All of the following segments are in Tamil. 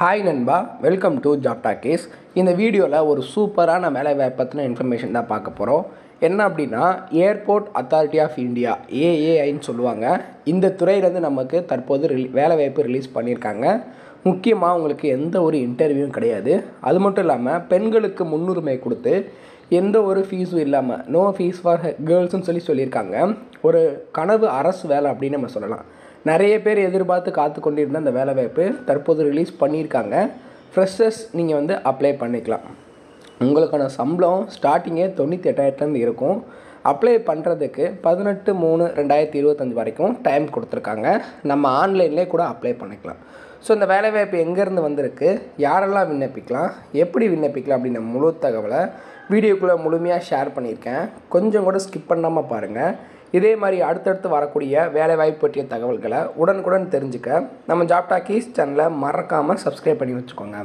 ஹாய் நண்பா, வெல்கம் டு ஜாப் டாக்கீஸ். இந்த வீடியோவில் ஒரு சூப்பரான வேலைவாய்ப்பு பற்றின இன்ஃபர்மேஷன் தான் பார்க்க போகிறோம். என்ன அப்படின்னா, ஏர்போர்ட் அத்தாரிட்டி ஆஃப் இந்தியா, ஏஏஐன்னு சொல்லுவாங்க. இந்த துறையிலேருந்து நமக்கு தற்போது வேலைவாய்ப்பு ரிலீஸ் பண்ணியிருக்காங்க. முக்கியமாக உங்களுக்கு எந்த ஒரு இன்டர்வியூவும் கிடையாது. அது மட்டும் இல்லாமல் பெண்களுக்கு முன்னுரிமை கொடுத்து எந்த ஒரு ஃபீஸும் இல்லாமல், நோ ஃபீஸ் ஃபார் கேர்ள்ஸ்னு சொல்லியிருக்காங்க. ஒரு கனவு அரசு வேலை அப்படின்னு நம்ம சொல்லலாம். நிறைய பேர் எதிர்பார்த்து காத்து கொண்டிருந்த அந்த வேலைவாய்ப்பு தற்போது ரிலீஸ் பண்ணியிருக்காங்க. ஃப்ரெஷர்ஸ் நீங்கள் அப்ளை பண்ணிக்கலாம். உங்களுக்கான சம்பளம் ஸ்டார்டிங்கே 98,000 இருக்கும். அப்ளை பண்ணுறதுக்கு 18/3/2025 வரைக்கும் டைம் கொடுத்துருக்காங்க. நம்ம ஆன்லைன்லேயே கூட அப்ளை பண்ணிக்கலாம். ஸோ இந்த வேலைவாய்ப்பு எங்கேருந்து வந்திருக்கு, யாரெல்லாம் விண்ணப்பிக்கலாம், எப்படி விண்ணப்பிக்கலாம் அப்படின்ற முழு தகவலை வீடியோக்குள்ளே முழுமையாக ஷேர் பண்ணியிருக்கேன். கொஞ்சம் கூட ஸ்கிப் பண்ணாமல் பாருங்கள். இதே மாதிரி அடுத்தடுத்து வரக்கூடிய வேலைவாய்ப்பு பற்றிய தகவல்களை உடனுக்குடன் தெரிஞ்சுக்க நம்ம ஜாப் டாக்கீஸ் சேனலை மறக்காமல் சப்ஸ்கிரைப் பண்ணி வச்சுக்கோங்க.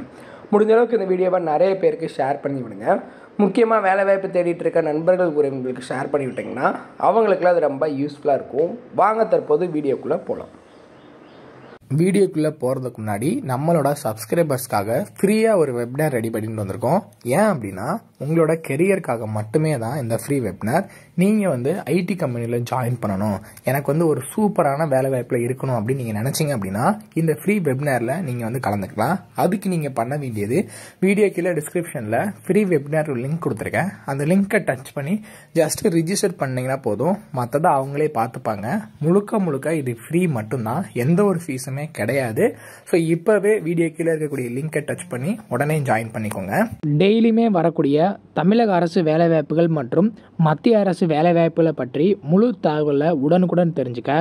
முடிஞ்ச அளவுக்கு இந்த வீடியோவை நிறைய பேருக்கு ஷேர் பண்ணி விடுங்க. முக்கியமாக வேலைவாய்ப்பு தேடிட்டு இருக்க நண்பர்கள் உறவுகளுக்கு ஷேர் பண்ணி விட்டிங்கன்னா அவங்களுக்குலாம் அது ரொம்ப யூஸ்ஃபுல்லாக இருக்கும். வாங்க தற்போது வீடியோக்குள்ளே போகலாம். வீடியோக்குள்ளே போகிறதுக்கு முன்னாடி நம்மளோட சப்ஸ்கிரைபர்ஸ்க்காக ஃப்ரீயாக ஒரு வெபினார் ரெடி பண்ணிட்டு வந்திருக்கோம். ஏன் அப்படின்னா, உங்களோட கெரியருக்காக மட்டுமே தான் இந்த ஃப்ரீ வெபினார். நீங்கள் ஐடி கம்பெனியில் ஜாயின் பண்ணணும், எனக்கு ஒரு சூப்பரான வேலை வாய்ப்பில் இருக்கணும் அப்படின்னு நீங்கள் நினச்சிங்க அப்படின்னா இந்த ஃப்ரீ வெபினாரில் நீங்கள் கலந்துக்கலாம். அதுக்கு நீங்கள் பண்ண வேண்டியது, வீடியோ கீழே டிஸ்கிரிப்ஷனில் ஃப்ரீ வெபினார் லிங்க் கொடுத்துருக்கேன். அந்த லிங்க்கை டச் பண்ணி ஜஸ்ட் ரிஜிஸ்டர் பண்ணிங்கன்னா போதும். மற்றதை அவங்களே பார்த்துப்பாங்க. முழுக்க இது ஃப்ரீ மட்டும்தான், எந்த ஒரு ஃபீஸுமே கிடையாது. ஸோ இப்போவே வீடியோ கீழே இருக்கக்கூடிய லிங்கை டச் பண்ணி உடனே ஜாயின் பண்ணிக்கோங்க. டெய்லியுமே வரக்கூடிய தமிழக அரசு வேலைவாய்ப்புகள் மற்றும் மத்திய அரசு வேலைவாய்ப்புகளை பற்றி முழு தகவலை உடனுக்குடன் தெரிஞ்சுக்க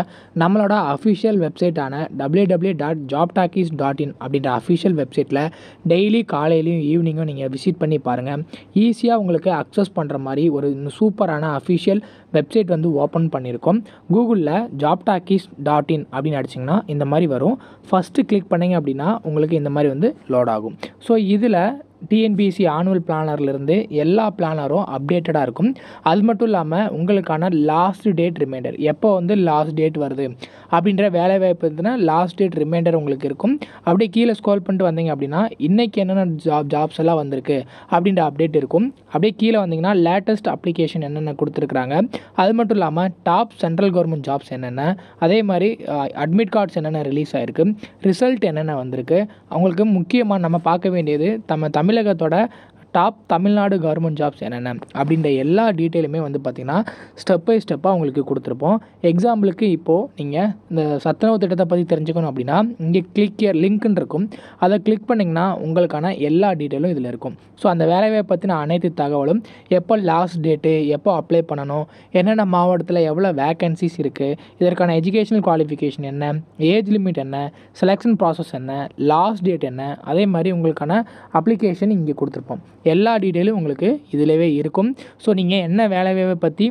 நம்மளோட அஃபிஷியல் வெப்சைட்டான www.jobtalkies.in அப்படின்ற அஃபிஷியல் வெப்சைட்டில் டெய்லி காலையிலையும் ஈவினிங்கும் நீங்கள் விசிட் பண்ணி பாருங்கள். ஈஸியாக உங்களுக்கு அக்சஸ் பண்ணுற மாதிரி ஒரு சூப்பரான அஃபிஷியல் வெப்சைட் ஓப்பன் பண்ணியிருக்கோம். கூகுளில் jobtalkies.in அப்படின்னு அடிச்சிங்கன்னா இந்த மாதிரி வரும். ஃபஸ்ட்டு கிளிக் பண்ணிங்க அப்படின்னா உங்களுக்கு இந்த மாதிரி லோட் ஆகும். ஸோ இதில் டிஎன்பிஎஸ்சி ஆனுவல் பிளானர்லேருந்து எல்லா பிளானரும் அப்டேட்டடாக இருக்கும். அது மட்டும் இல்லாமல் உங்களுக்கான லாஸ்ட் டேட் ரிமைண்டர், எப்போ லாஸ்ட் டேட் வருது அப்படின்ற வேலைவாய்ப்பு இருந்துன்னா லாஸ்ட் டேட் ரிமைண்டர் உங்களுக்கு இருக்கும். அப்படியே கீழே ஸ்க்ரோல் பண்ணிட்டு வந்தீங்க அப்படின்னா இன்றைக்கி என்னென்ன ஜாப்ஸ் எல்லாம் வந்திருக்கு அப்படின்ற அப்டேட் இருக்கும். அப்படியே கீழே வந்தீங்கன்னா லேட்டஸ்ட் அப்ளிகேஷன் என்னென்ன கொடுத்துருக்குறாங்க, அது மட்டும் இல்லாமல் டாப் சென்ட்ரல் கவர்மெண்ட் ஜாப்ஸ் என்னென்ன, அதே மாதிரி அட்மிட் கார்ட்ஸ் என்னென்ன ரிலீஸ் ஆகிருக்கு, ரிசல்ட் என்னென்ன வந்திருக்கு. அவங்களுக்கு முக்கியமாக நம்ம பார்க்க வேண்டியது தமிழகத்தோட டாப் தமிழ்நாடு கவர்மெண்ட் ஜாப்ஸ் என்னென்ன அப்படின்ற எல்லா டீட்டெயிலுமே பார்த்திங்கன்னா ஸ்டெப் பை ஸ்டெப்பாக உங்களுக்கு கொடுத்துருப்போம். எக்ஸாம்பிளுக்கு இப்போது நீங்கள் இந்த சத்துணவு திட்டத்தை பற்றி தெரிஞ்சுக்கணும் அப்படின்னா இங்கே கிளிக் ஹியர் லிங்க்னு இருக்கும். அதை கிளிக் பண்ணிங்கன்னா உங்களுக்கான எல்லா டீட்டெயிலும் இதில் இருக்கும். ஸோ அந்த வேலைவாய்ப்பை பற்றின அனைத்து தகவலும், எப்போ லாஸ்ட் டேட்டு, எப்போ அப்ளை பண்ணணும், என்னென்ன மாவட்டத்தில் எவ்வளோ வேக்கன்சிஸ் இருக்குது, இதற்கான எஜுகேஷனல் குவாலிஃபிகேஷன் என்ன, ஏஜ் லிமிட் என்ன, செலெக்ஷன் ப்ராசஸ் என்ன, லாஸ்ட் டேட் என்ன, அதே மாதிரி உங்களுக்கான அப்ளிகேஷன் இங்கே கொடுத்துருப்போம். எல்லா டீட்டெயிலும் உங்களுக்கு இதிலவே இருக்கும். ஸோ நீங்கள் என்ன வேலைவாய்ப்பை பற்றி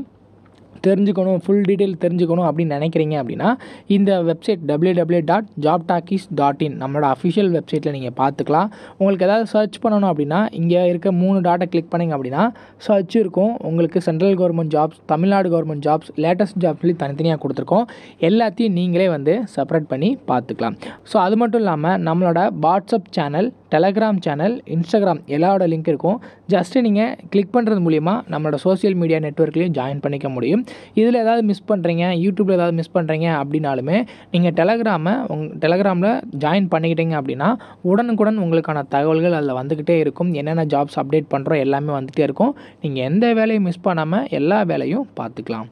தெரிஞ்சுக்கணும், ஃபுல் டீட்டெயில் தெரிஞ்சுக்கணும் அப்படின்னு நினைக்கிறீங்க அப்படின்னா இந்த வெப்சைட் www.jobtalkies.in நம்மளோட அஃபிஷியல் வெப்சைட்டில் நீங்கள் பார்த்துக்கலாம். உங்களுக்கு ஏதாவது சர்ச் பண்ணணும் அப்படின்னா இங்கே இருக்க 3 டாட்டை கிளிக் பண்ணிங்க அப்படின்னா சர்ச் இருக்கும். உங்களுக்கு central government jobs, Tamil Nadu government jobs, latest jobs சொல்லி தனித்தனியாக கொடுத்துருக்கோம். எல்லாத்தையும் நீங்களே செப்பரேட் பண்ணி பார்த்துக்கலாம். ஸோ அது மட்டும் இல்லாமல் நம்மளோட WhatsApp channel, Telegram channel, Instagram எல்லாரோட லிங்க் இருக்கும். ஜஸ்ட்டு நீங்கள் கிளிக் பண்ணுறது மூலிமா நம்மளோட சோஷியல் மீடியா நெட்வொர்க்லேயும் ஜாயின் பண்ணிக்க முடியும். இதில் ஏதாவது மிஸ் பண்ணுறீங்க, யூடியூப்பில் ஏதாவது மிஸ் பண்ணுறீங்க அப்படின்னாலுமே நீங்கள் டெலகிராமில் ஜாயின் பண்ணிக்கிட்டீங்க அப்படின்னா உடனுக்குடன் உங்களுக்கான தகவல்கள் அதில் வந்துக்கிட்டே இருக்கும். என்னென்ன ஜாப்ஸ் அப்டேட் பண்ணுறோம் எல்லாமே வந்துகிட்டே இருக்கும். நீங்கள் எந்த வேலையும் மிஸ் பண்ணாமல் எல்லா வேலையும் பார்த்துக்கலாம்.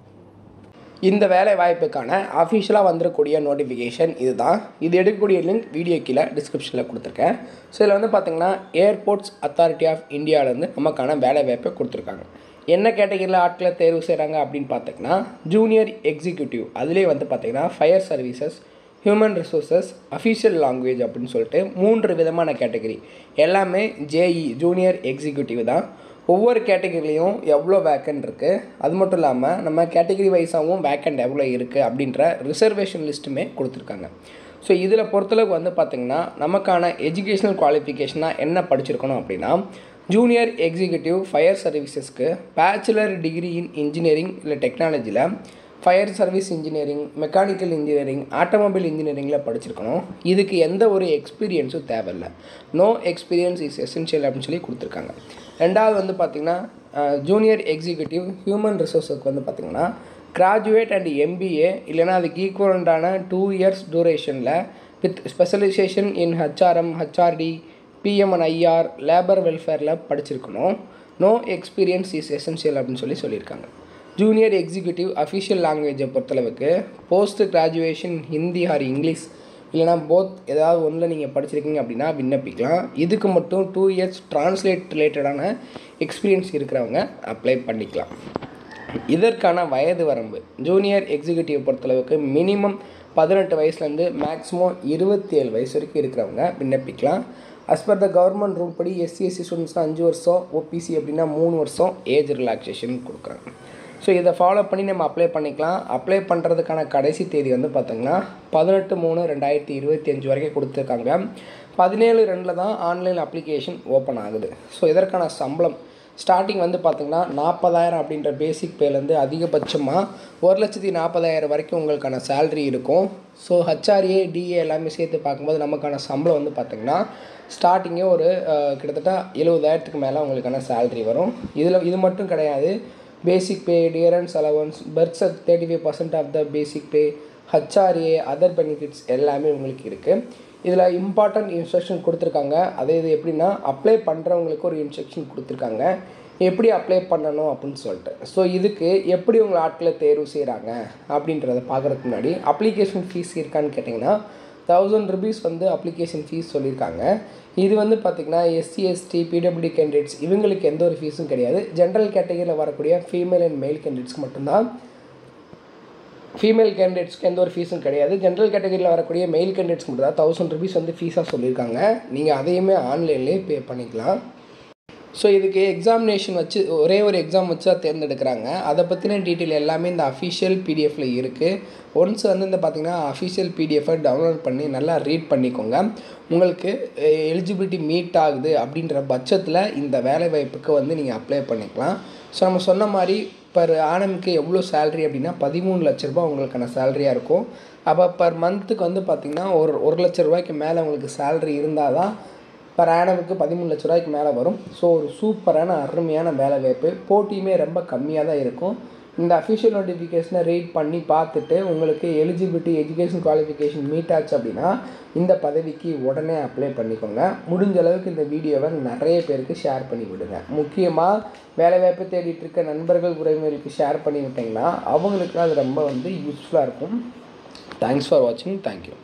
இந்த வேலை வாய்ப்புக்கான அஃபிஷியலாக வந்துடக்கூடிய நோட்டிஃபிகேஷன் இதுதான். இது எடுக்கக்கூடிய லிங்க் வீடியோ கீழே டிஸ்கிரிப்ஷனில் கொடுத்துருக்கேன். ஸோ இதில் பார்த்திங்கன்னா ஏர்போர்ட்ஸ் அத்தாரிட்டி ஆஃப் இந்தியாவிலேருந்து நமக்கான வேலை வாய்ப்பை கொடுத்துருக்காங்க. என்ன கேட்டகரியில் ஆட்களை தேர்வு செய்கிறாங்க அப்படின்னு பார்த்திங்கன்னா ஜூனியர் எக்ஸிக்யூட்டிவ், அதுலேயே பார்த்திங்கன்னா fire services, human resources, official language அப்படின்னு சொல்லிட்டு 3 விதமான கேட்டகரி. எல்லாமே ஜேஇ ஜூனியர் எக்ஸிக்யூட்டிவ் தான். ஒவ்வொரு கேட்டகரிலையும் எவ்வளோ வேக்கண்ட் இருக்குது, அது மட்டும் இல்லாமல் நம்ம கேட்டகரி வைஸாகவும் வேக்கண்ட் எவ்வளோ இருக்குது அப்படின்ற ரிசர்வேஷன் லிஸ்ட்டுமே கொடுத்துருக்காங்க. ஸோ இதில் பொறுத்தளவுக்கு பார்த்திங்கன்னா நமக்கான எஜுகேஷ்னல் குவாலிஃபிகேஷனாக என்ன படிச்சிருக்கணும் அப்படின்னா, ஜூனியர் எக்ஸிக்யூட்டிவ் ஃபயர் சர்வீசஸ்க்கு பேச்சுலர் டிகிரி இன் இன்ஜினியரிங் இல்லை டெக்னாலஜியில் fire service engineering, mechanical engineering, automobile இன்ஜினியரிங்கில் படிச்சிருக்கணும். இதுக்கு எந்த ஒரு எக்ஸ்பீரியன்ஸும் தேவையில்லை. நோ எக்ஸ்பீரியன்ஸ் இஸ் எசென்ஷியல் அப்படின்னு சொல்லி கொடுத்துருக்காங்க. ரெண்டாவது வந்து பார்த்திங்கன்னா ஜூனியர் எக்ஸிக்யூட்டிவ் ஹியூமன் ரிசோர்ஸுக்கு வந்து பார்த்திங்கன்னா கிராஜுவேட் அண்ட் MBA இல்லைனா அதுக்கு ஈக்குவலண்டான 2 years டூரேஷனில் with specialisation in HRM, HRD, PM&IR, labour வெல்ஃபேரில் படிச்சிருக்கணும். நோ எக்ஸ்பீரியன்ஸ் இஸ் எசென்ஷியல் அப்படின்னு சொல்லியிருக்காங்க. ஜூனியர் எக்ஸிக்யூட்டிவ் அஃபிஷியல் லாங்குவேஜை பொறுத்தளவுக்கு post graduation Hindi R English இல்லைனா போத் ஏதாவது ஒன்றில் நீங்கள் படிச்சிருக்கீங்க அப்படின்னா விண்ணப்பிக்கலாம். இதுக்கு மட்டும் 2 years டிரான்ஸ்லேட் ரிலேட்டடான எக்ஸ்பீரியன்ஸ் இருக்கிறவங்க அப்ளை பண்ணிக்கலாம். இதற்கான வயது வரம்பு ஜூனியர் எக்ஸிக்யூட்டிவ் பொறுத்தளவுக்கு மினிமம் 18 வயசுலேருந்து மேக்ஸிமம் 27 வயசு வரைக்கும் இருக்கிறவங்க விண்ணப்பிக்கலாம். As per the government rule படி SC/SC ஸ்டூடெண்ட்ஸ்னால் 5 வருஷம், OPC அப்படின்னா 3 வருஷம் ஏஜ் ரிலாக்ஸேஷன் கொடுக்குறாங்க. ஸோ இதை ஃபாலோ பண்ணி நம்ம அப்ளை பண்ணிக்கலாம். அப்ளை பண்ணுறதுக்கான கடைசி தேதி வந்து பார்த்திங்கன்னா 18/3/2025 வரைக்கும் கொடுத்துருக்காங்க. 17/2 தான் ஆன்லைன் அப்ளிகேஷன் ஓப்பன் ஆகுது. ஸோ இதற்கான சம்பளம் ஸ்டார்டிங் வந்து பார்த்திங்கன்னா 40,000 அப்படின்ற பேசிக் பேலேருந்து அதிகபட்சமாக 1,40,000 வரைக்கும் உங்களுக்கான சேல்ரி இருக்கும். ஸோ HRA, DA எல்லாமே சேர்த்து பார்க்கும்போது நமக்கான சம்பளம் வந்து பார்த்திங்கன்னா ஸ்டார்டிங்கே ஒரு கிட்டத்தட்ட 70,000க்கு மேலே உங்களுக்கான சேல்ரி வரும். இது மட்டும் கிடையாது. பேசிக் பே, டியரன்ஸ் அலவன்ஸ், பர்த்ஸ் 35% of the basic pay, HRA, other benefits எல்லாமே உங்களுக்கு இருக்குது. இதில் இம்பார்ட்டன்ட் இன்ஸ்ட்ரக்ஷன் கொடுத்துருக்காங்க. இது எப்படின்னா அப்ளை பண்ணுறவங்களுக்கு ஒரு இன்ஸ்ட்ரக்ஷன் கொடுத்துருக்காங்க எப்படி அப்ளை பண்ணணும் அப்படின்னு சொல்லிட்டு. ஸோ இதுக்கு எப்படி உங்கள் ஆட்களை தேர்வு செய்கிறாங்க அப்படின்றத பார்க்குறதுக்கு முன்னாடி அப்ளிகேஷன் ஃபீஸ் இருக்கான்னு கேட்டிங்கன்னா 1000 rupees வந்து அப்ளிகேஷன் ஃபீஸ் சொல்லியிருக்காங்க. இது வந்து பார்த்திங்கன்னா SC, ST, PWD கேண்டிடேட்ஸ் இவங்களுக்கு எந்த ஒரு ஃபீஸும் கிடையாது. ஜென்ரல் கேட்டகரியில் வரக்கூடிய ஃபீமேல் அண்ட் மேல் கேண்டிடேட்ஸ்க்கு மட்டும்தான். ஃபீமேல் கேண்டிடேட்ஸ்க்கு எந்த ஒரு ஃபீஸும் கிடையாது. ஜென்ரல் கேட்டகரியில் வரக்கூடிய மெயில் கேண்டிடேட்ஸ்க்கு மட்டும் தான் 1000 rupees வந்து ஃபீஸாக சொல்லியிருக்காங்க. நீங்கள் அதையுமே ஆன்லைன்லேயே பே பண்ணிக்கலாம். ஸோ இதுக்கு எக்ஸாமினேஷன் வச்சு ஒரே ஒரு எக்ஸாம் வச்சு தான் தேர்ந்தெடுக்கிறாங்க. அதை பற்றின டீட்டெயில் எல்லாமே இந்த அஃபிஷியல் PDFல இருக்குது. ஒன்ஸ் வந்து இந்த பார்த்திங்கன்னா அஃபிஷியல் PDFை டவுன்லோட் பண்ணி நல்லா ரீட் பண்ணிக்கோங்க. உங்களுக்கு எலிஜிபிலிட்டி மீட் ஆகுது அப்படின்ற பட்சத்தில் இந்த வேலைவாய்ப்புக்கு வந்து நீங்கள் அப்ளை பண்ணிக்கலாம். ஸோ நம்ம சொன்ன மாதிரி பர் ஆனமுக்கு எவ்வளோ சேல்ரி அப்படின்னா 13 லட்ச ரூபா உங்களுக்கான சேல்ரியாக இருக்கும். அப்போ பர் மந்த்துக்கு வந்து பார்த்திங்கன்னா ஒரு 1 லட்ச ரூபாய்க்கு மேலே உங்களுக்கு சேல்ரி இருந்தால் தான் பர் ஆனமுக்கு 13 லட்ச ரூபாய்க்கு மேலே வரும். ஸோ ஒரு சூப்பரான அருமையான வேலைவாய்ப்பு. போட்டியுமே ரொம்ப கம்மியாக தான் இருக்கும். இந்த அஃபிஷியல் நோட்டிஃபிகேஷனை ரீட் பண்ணி பார்த்துட்டு உங்களுக்கு எலிஜிபிலிட்டி, எஜுகேஷன் குவாலிஃபிகேஷன் மீட் ஆச்சு அப்படின்னா இந்த பதவிக்கு உடனே அப்ளை பண்ணிக்கோங்க. முடிஞ்ச அளவுக்கு இந்த வீடியோவை நிறைய பேருக்கு ஷேர் பண்ணி விடுங்க. முக்கியமாக வேலைவாய்ப்பு தேடிட்டு இருக்க நண்பர்கள், உறவினர்களுக்கு ஷேர் பண்ணி விட்டிங்கன்னா அவங்களுக்கு அது ரொம்ப வந்து யூஸ்ஃபுல்லாக இருக்கும். தேங்க்ஸ் ஃபார் வாட்சிங். தேங்க்யூ.